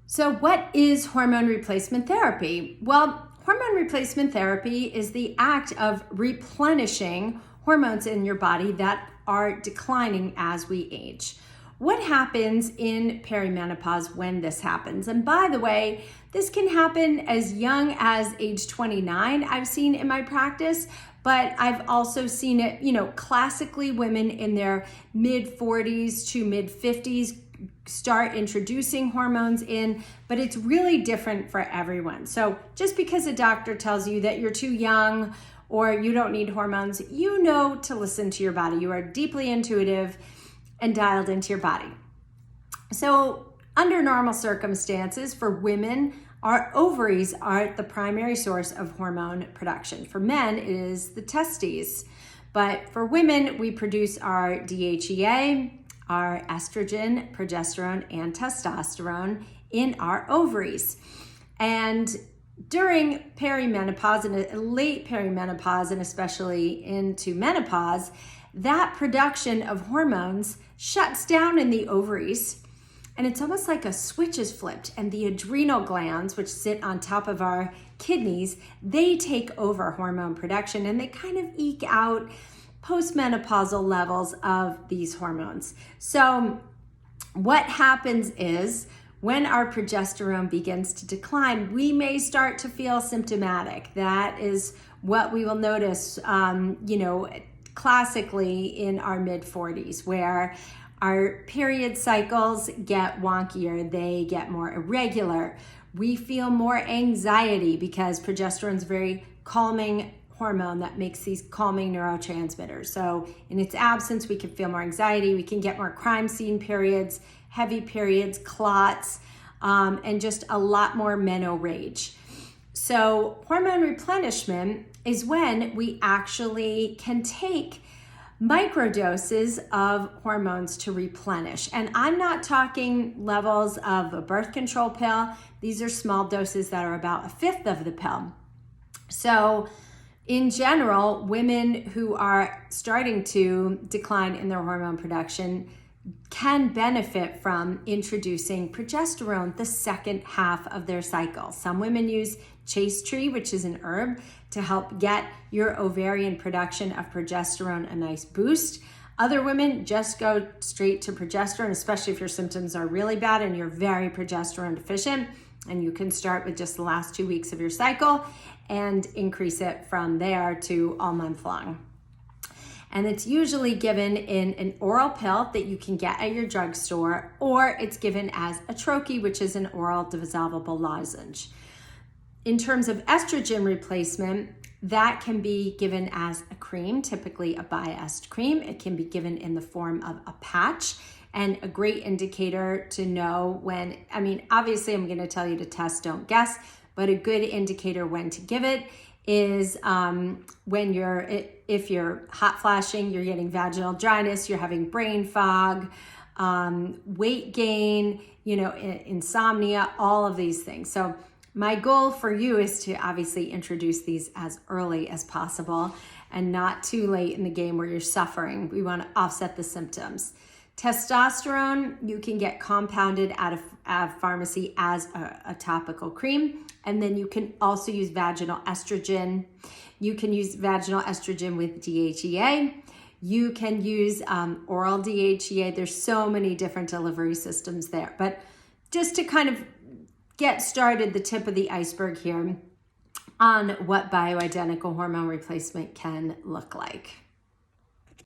So what is hormone replacement therapy? Well, hormone replacement therapy is the act of replenishing hormones in your body that are declining as we age. What happens in perimenopause when this happens? And by the way, this can happen as young as age 29, I've seen in my practice, but I've also seen it, classically women in their mid 40s to mid 50s start introducing hormones in, but it's really different for everyone. So just because a doctor tells you that you're too young or you don't need hormones, you know to listen to your body. You are deeply intuitive and dialed into your body. So under normal circumstances for women, our ovaries are the primary source of hormone production. For men, it is the testes. But for women, we produce our DHEA, our estrogen, progesterone, and testosterone in our ovaries. And during perimenopause and late perimenopause, and especially into menopause, that production of hormones shuts down in the ovaries. And it's almost like a switch is flipped, and the adrenal glands, which sit on top of our kidneys, they take over hormone production, and they kind of eke out postmenopausal levels of these hormones. So what happens is when our progesterone begins to decline, we may start to feel symptomatic. That is what we will notice, classically in our mid 40s, where our period cycles get wonkier, they get more irregular. We feel more anxiety because progesterone is very calming hormone that makes these calming neurotransmitters. So in its absence, we can feel more anxiety, we can get more crime scene periods, heavy periods, clots, and just a lot more menorrhage. So hormone replenishment is when we actually can take microdoses of hormones to replenish. And I'm not talking levels of a birth control pill. These are small doses that are about a fifth of the pill. So in general, women who are starting to decline in their hormone production can benefit from introducing progesterone the second half of their cycle. Some women use chaste tree, which is an herb, to help get your ovarian production of progesterone a nice boost. Other women just go straight to progesterone, especially if your symptoms are really bad and you're very progesterone deficient. And you can start with just the last 2 weeks of your cycle and increase it from there to all month long. And it's usually given in an oral pill that you can get at your drugstore, or it's given as a troche, which is an oral dissolvable lozenge. In terms of estrogen replacement, that can be given as a cream, typically a Biest cream. It can be given in the form of a patch. And a great indicator to know when, obviously I'm going to tell you to test, don't guess, but a good indicator when to give it is when if you're hot flashing, you're getting vaginal dryness, you're having brain fog, weight gain, insomnia, all of these things. So my goal for you is to obviously introduce these as early as possible and not too late in the game where you're suffering. We want to offset the symptoms. Testosterone, you can get compounded at a pharmacy as a topical cream. And then you can also use vaginal estrogen. You can use vaginal estrogen with DHEA. You can use oral DHEA. There's so many different delivery systems there. But just to kind of get started, the tip of the iceberg here on what bioidentical hormone replacement can look like.